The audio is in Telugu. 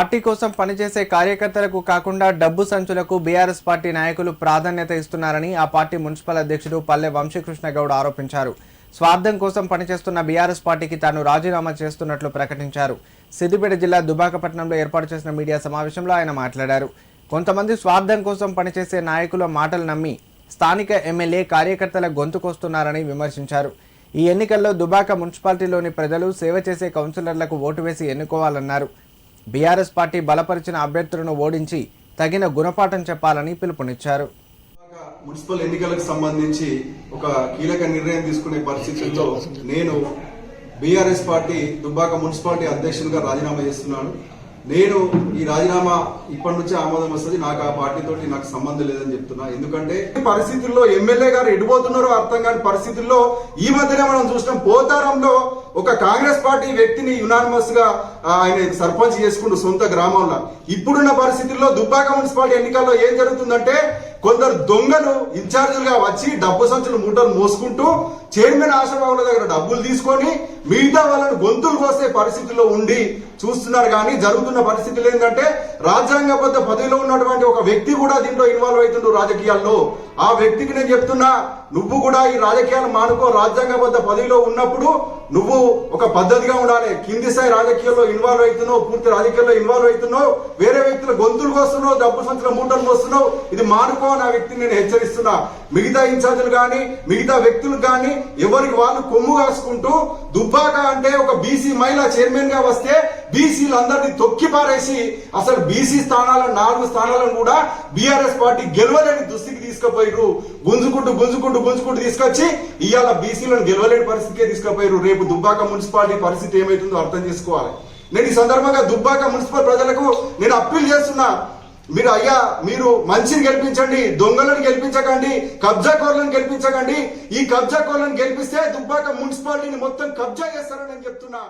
పార్టీ కోసం పనిచేసే కార్యకర్తలకు కాకుండా డబ్బు సంచులకు బీఆర్ఎస్ పార్టీ నాయకులు ప్రాధాన్యత ఇస్తున్నారని ఆ పార్టీ మున్సిపల్ అధ్యక్షుడు పల్లె వంశీకృష్ణ గౌడ్ ఆరోపించారు. స్వార్థం కోసం పనిచేస్తున్న బీఆర్ఎస్ పార్టీకి తాను రాజీనామా చేస్తున్నట్లు ప్రకటించారు. సిద్దిపేట జిల్లా దుబాకపట్నంలో ఏర్పాటు చేసిన మీడియా సమావేశంలో ఆయన మాట్లాడారు. కొంతమంది స్వార్థం కోసం పనిచేసే నాయకుల మాటలు నమ్మి స్థానిక ఎమ్మెల్యే కార్యకర్తల గొంతుకొస్తున్నారని విమర్శించారు. ఈ ఎన్నికల్లో దుబాక మున్సిపాలిటీలోని ప్రజలు సేవ చేసే కౌన్సిలర్లకు ఓటు వేసి ఎన్నుకోవాలన్నారు. బీఆర్ఎస్ పార్టీ బలపరిచిన అభ్యర్థులను ఓడించి తగిన గుణపాఠం చెప్పాలని పిలుపునిచ్చారు. మున్సిపల్ ఎన్నికలకు సంబంధించి ఒక కీలక నిర్ణయం తీసుకునే పరిస్థితుల్లో నేను బీఆర్ఎస్ పార్టీ దుబ్బాక మున్సిపాలిటీ అధ్యక్షునిగా రాజీనామా చేస్తున్నాను. నేను ఈ రాజీనామా ఇప్పటి నుంచే ఆమోదం వస్తుంది. నాకు ఆ పార్టీతోటి నాకు సంబంధం లేదని చెప్తున్నా. ఎందుకంటే పరిస్థితుల్లో ఎమ్మెల్యే గారు ఎడిపోతున్నారో అర్థం కాని పరిస్థితుల్లో ఈ మధ్యనే మనం చూసినాం. పోతారంలో ఒక కాంగ్రెస్ పార్టీ వ్యక్తిని యునానిమస్ గా ఆయన సర్పంచ్ చేసుకుంటూ సొంత గ్రామంలో. ఇప్పుడున్న పరిస్థితుల్లో దుబ్బాక మున్సిపాలిటీ ఎన్నికల్లో ఏం జరుగుతుందంటే కొందరు దొంగలు ఇన్ఛార్జీలుగా వచ్చి డబ్బు సంచులు మూటలు మోసుకుంటూ చైర్మన్ ఆశాబాబుల దగ్గర డబ్బులు తీసుకొని మిగతా వాళ్ళని గొంతులు కోసే పరిస్థితుల్లో ఉండి చూస్తున్నారు. కానీ జరుగుతున్న పరిస్థితులు ఏంటంటే రాజ్యాంగబద్ధ పదవిలో ఉన్నటువంటి ఒక వ్యక్తి కూడా దీంట్లో ఇన్వాల్వ్ అవుతుండు రాజకీయాల్లో. ఆ వ్యక్తికి నేను చెప్తున్నా, నువ్వు కూడా ఈ రాజకీయాలు మానుకో. రాజ్యాంగబద్ధ పదవిలో ఉన్నప్పుడు నువ్వు ఒక పద్ధతిగా ఉండాలి. కింది స్థాయి రాజకీయాల్లో ఇన్వాల్వ్ అవుతున్నావు, పూర్తి రాజకీయాల్లో ఇన్వాల్వ్ అవుతున్నావు, వేరే వ్యక్తుల గొంతులు కోస్తున్నావు, డబ్బు సంచుల మూటలు కోస్తున్నావు. ఇది మానుకో అని ఆ వ్యక్తిని నేను హెచ్చరిస్తున్నా. మిగతా ఇన్ఛార్జీలు కానీ మిగతా వ్యక్తులు కానీ ఎవరికి వాళ్ళు కొమ్ము కాసుకుంటూ దుబ్బాక అంటే ఒక బీసీ మహిళ చైర్మన్ గా వస్తే బీసీలందరినీ తొక్కి పారేసి అసలు బీసీ స్థానాలను 4 స్థానాలను కూడా బీఆర్ఎస్ పార్టీ గెలవలేని దుస్థితికి తీసుకుపోయారు. గుంజుకుంటూ తీసుకొచ్చి ఇవాళ బీసీలను గెలవలేని పరిస్థితికే తీసుకుపోయారు. రేపు దుబ్బాక మున్సిపాలిటీ పరిస్థితి ఏమైతుందో అర్థం చేసుకోవాలి. నేను ఈ సందర్భంగా దుబ్బాక మున్సిపల్ ప్రజలకు నేను అప్పీల్ చేస్తున్నా. మీరు మంచిని గెలిపించండి, దొంగలను గెలిపించకండి, కబ్జాకోర్లను గెలిపించకండి. ఈ కబ్జాకోర్లను గెలిపిస్తే దుబ్బాక మున్సిపాలిటీని మొత్తం కబ్జా చేస్తారని నేను చెప్తున్నా.